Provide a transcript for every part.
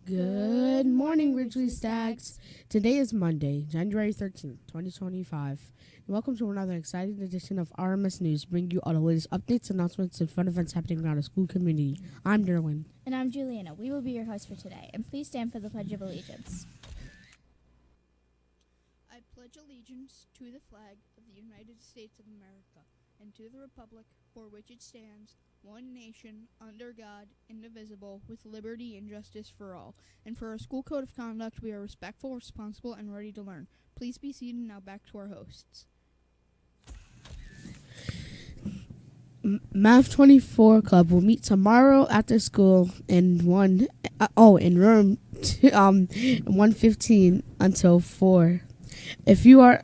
Good morning, Ridgely Stags. Today is Monday, January 13th, 2025. Welcome to another exciting edition of RMS News, bringing you all the latest updates, announcements, and fun events happening around the school community. I'm Derwin. And I'm Juliana. We will be your hosts for today. And please stand for the Pledge of Allegiance. I pledge allegiance to the flag of the United States of America and to the republic for which it stands, one nation, under God, indivisible, with liberty and justice for all. And for our school code of conduct, we are respectful, responsible, and ready to learn. Please be seated. Now back to our hosts. Math 24 Club will meet tomorrow after school in room 115 until 4. If you are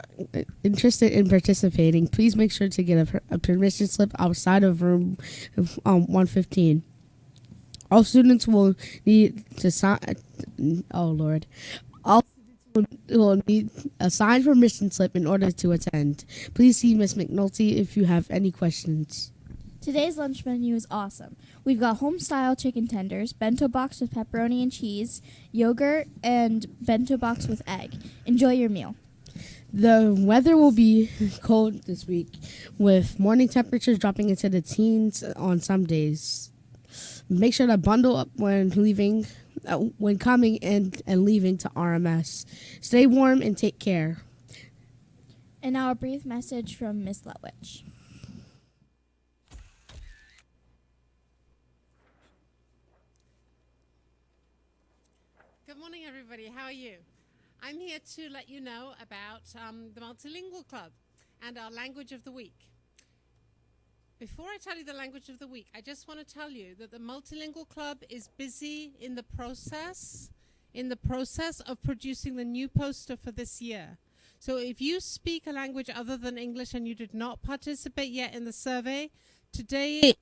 interested in participating, please make sure to get a permission slip outside of room 115. All students will need to sign. Oh Lord! All students will need a signed permission slip in order to attend. Please see Miss McNulty if you have any questions. Today's lunch menu is awesome. We've got home-style chicken tenders, bento box with pepperoni and cheese, yogurt, and bento box with egg. Enjoy your meal. The weather will be cold this week, with morning temperatures dropping into the teens on some days. Make sure to bundle up when coming and leaving to RMS. Stay warm and take care. And now a brief message from Miss Letwich. Good morning, everybody. How are you? I'm here to let you know about the Multilingual Club and our language of the week. Before I tell you the language of the week, I just want to tell you that the Multilingual Club is busy in the process of producing the new poster for this year. So if you speak a language other than English and you did not participate yet in the survey, today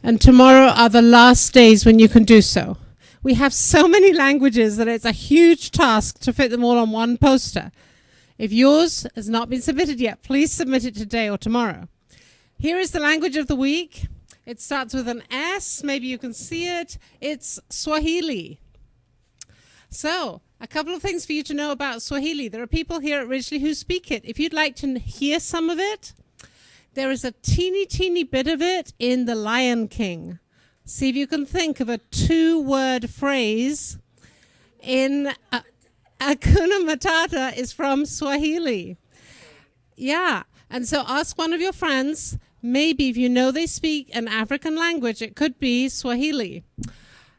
and tomorrow are the last days when you can do so. We have so many languages that it's a huge task to fit them all on one poster. If yours has not been submitted yet, please submit it today or tomorrow. Here is the language of the week. It starts with an S. Maybe you can see it. It's Swahili. So, a couple of things for you to know about Swahili. There are people here at Ridgely who speak it. If you'd like to hear some of it, there is a teeny bit of it in The Lion King. See if you can think of a 2-word phrase in Hakuna Matata is from Swahili. Yeah, and so ask one of your friends, maybe if you know they speak an African language, it could be Swahili.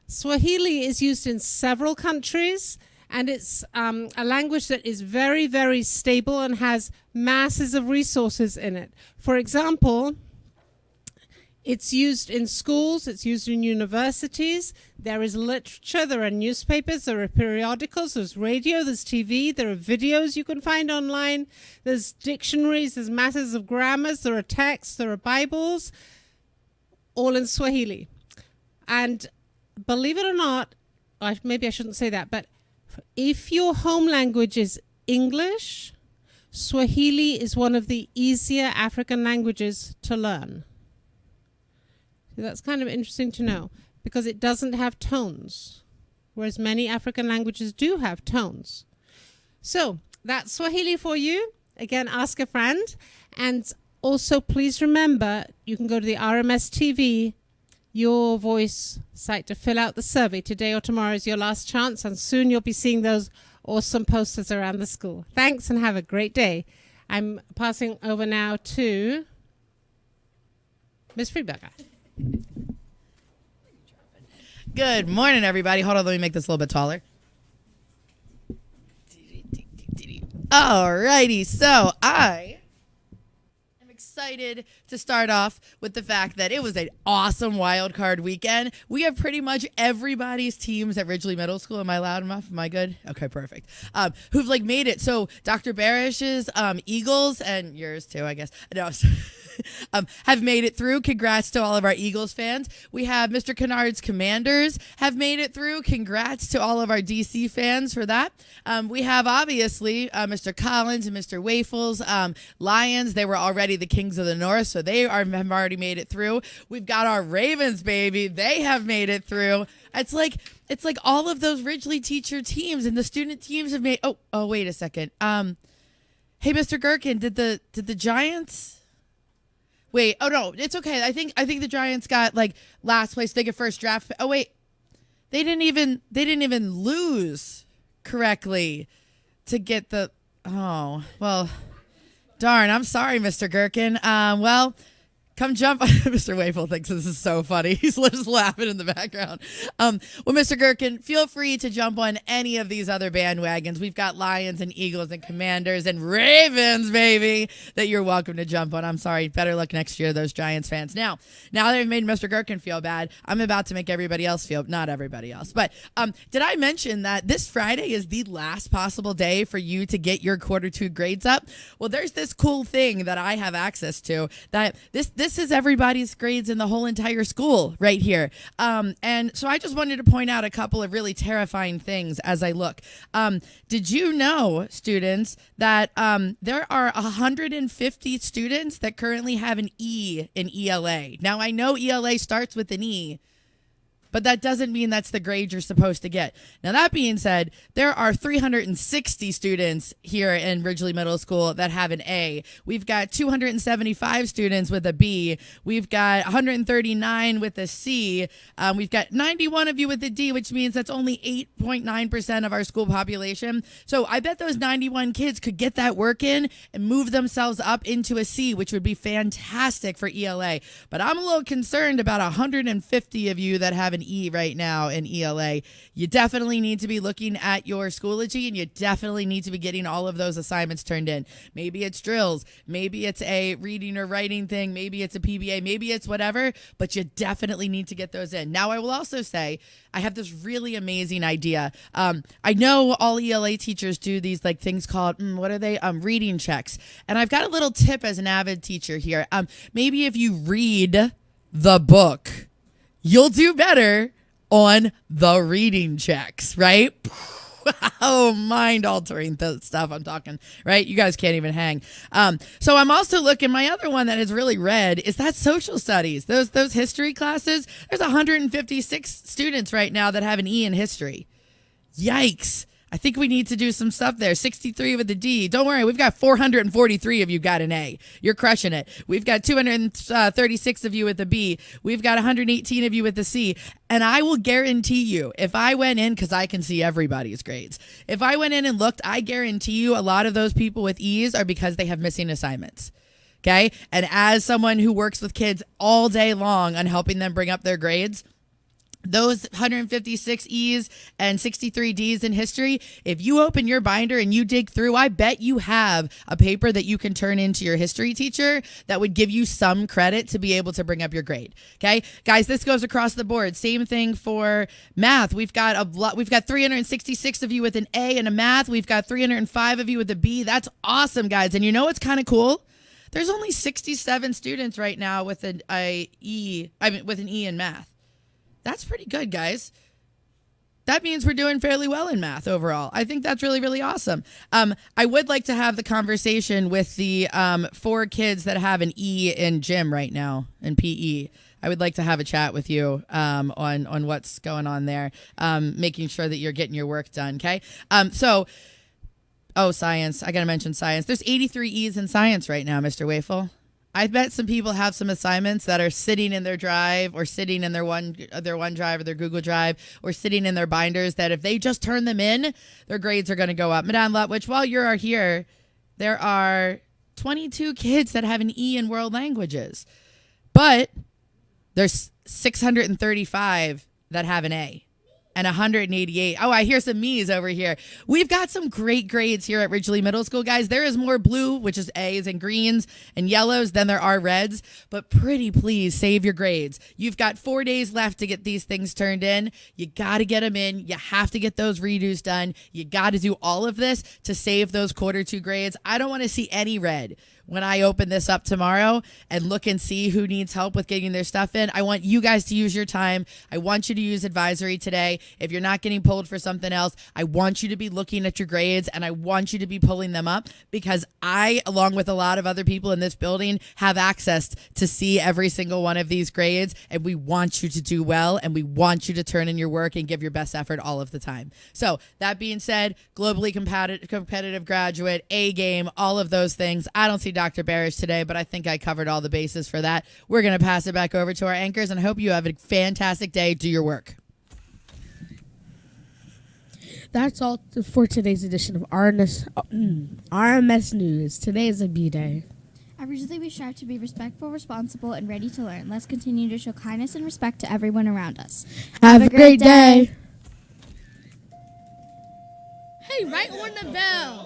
Swahili is used in several countries, and it's a language that is very, very stable and has masses of resources in it. For example, it's used in schools, it's used in universities, there is literature, there are newspapers, there are periodicals, there's radio, there's TV, there are videos you can find online, there's dictionaries, there's masses of grammars, there are texts, there are Bibles, all in Swahili. And believe it or not, maybe I shouldn't say that, but if your home language is English, Swahili is one of the easier African languages to learn. That's kind of interesting to know because it doesn't have tones, whereas many African languages do have tones. So that's Swahili for you. Again, ask a friend. And also, please remember, you can go to the RMS TV, Your Voice site to fill out the survey. Today or tomorrow is your last chance, and soon you'll be seeing those awesome posters around the school. Thanks and have a great day. I'm passing over now to Ms. Friedberger. Good morning, everybody. Hold on, let me make this a little bit taller. Alrighty, so I am excited to start off with the fact that it was an awesome wild card weekend. We have pretty much everybody's teams at Ridgely Middle School. Am I loud enough? Am I good? Okay, perfect. Who've made it. So Dr. Barish's Eagles and yours too, I guess. No. Have made it through. Congrats to all of our Eagles fans. We have Mr. Kennard's Commanders have made it through. Congrats to all of our DC fans for that. We have obviously Mr. Collins and Mr. Wafels Lions. They were already the kings Kings of the North, so have already made it through. We've got our Ravens, baby. They have made it through. It's like all of those Ridgely teacher teams and the student teams have made. Oh, wait a second. Hey, Mr. Gherkin, did the Giants? Wait, oh no, it's okay. I think the Giants got like last place. They get first draft. Oh wait, they didn't even lose correctly to get the. Oh well, darn. I'm sorry, Mr. Gherkin. Well. Come jump. Mr. Wafel thinks this is so funny. He's just laughing in the background. Well, Mr. Gherkin, feel free to jump on any of these other bandwagons. We've got Lions and Eagles and Commanders and Ravens, baby, that you're welcome to jump on. I'm sorry. Better luck next year, those Giants fans. Now they've made Mr. Gherkin feel bad. I'm about to make everybody else feel, not everybody else. But did I mention that this Friday is the last possible day for you to get your quarter 2 grades up? Well, there's this cool thing that I have access to that this is everybody's grades in the whole entire school right here. And so I just wanted to point out a couple of really terrifying things as I look. Did you know, students, that there are 150 students that currently have an E in ELA? Now, I know ELA starts with an E, but that doesn't mean that's the grade you're supposed to get. Now, that being said, there are 360 students here in Ridgely Middle School that have an A. We've got 275 students with a B. We've got 139 with a C. We've got 91 of you with a D, which means that's only 8.9% of our school population. So I bet those 91 kids could get that work in and move themselves up into a C, which would be fantastic for ELA. But I'm a little concerned about 150 of you that have an E right now in ELA. You definitely need to be looking at your Schoology, and you definitely need to be getting all of those assignments turned in. Maybe it's drills, maybe it's a reading or writing thing, maybe it's a PBA, maybe it's whatever, but you definitely need to get those in. Now, I will also say I have this really amazing idea. I know all ELA teachers do these like things called what are they? Reading checks. And I've got a little tip as an avid teacher here. Maybe if you read the book, you'll do better on the reading checks, right? Oh, mind-altering stuff I'm talking, right? You guys can't even hang. So I'm also looking, my other one that is really red is that social studies. Those history classes, there's 156 students right now that have an E in history. Yikes. I think we need to do some stuff there. 63 with a D. Don't worry, we've got 443 of you got an A. You're crushing it. We've got 236 of you with a B. We've got 118 of you with a C. And I will guarantee you, if I went in, because I can see everybody's grades, if I went in and looked, I guarantee you a lot of those people with E's are because they have missing assignments. Okay? And as someone who works with kids all day long on helping them bring up their grades, those 156 E's and 63 D's in history, if you open your binder and you dig through, I bet you have a paper that you can turn into your history teacher that would give you some credit to be able to bring up your grade. Okay, guys, this goes across the board. Same thing for math. We've got 366 of you with an A in a math. We've got 305 of you with a B. That's awesome, guys. And you know what's kind of cool? There's only 67 students right now with an E in math. That's pretty good, guys. That means we're doing fairly well in math overall. I think that's really, really awesome. I would like to have the conversation with the 4 kids that have an E in gym right now in PE. I would like to have a chat with you on what's going on there, making sure that you're getting your work done, okay? Science. I got to mention science. There's 83 E's in science right now, Mr. Wafel. I bet some people have some assignments that are sitting in their drive or sitting in their OneDrive or their Google Drive or sitting in their binders that if they just turn them in, their grades are going to go up. Madame Lutwich, while you are here, there are 22 kids that have an E in world languages, but there's 635 that have an A. And 188. Oh, I hear some me's over here. We've got some great grades here at Ridgely Middle School, guys. There is more blue, which is A's, and greens and yellows than there are reds. But pretty please save your grades. You've got 4 days left to get these things turned in. You got to get them in. You have to get those redos done. You got to do all of this to save those quarter 2 grades. I don't want to see any red. when I open this up tomorrow and look and see who needs help with getting their stuff in. I want you guys to use your time. I want you to use advisory today. If you're not getting pulled for something else, I want you to be looking at your grades and I want you to be pulling them up, because I, along with a lot of other people in this building, have access to see every single one of these grades, and we want you to do well and we want you to turn in your work and give your best effort all of the time. So that being said, globally competitive graduate, A game, all of those things. I don't see Dr. Barish today, but I think I covered all the bases for that. We're going to pass it back over to our anchors, and I hope you have a fantastic day. Do your work. That's all for today's edition of RMS News. Today is a B-Day. Every day we strive to be respectful, responsible, and ready to learn. Let's continue to show kindness and respect to everyone around us. Have a great day. Hey, right on the bell.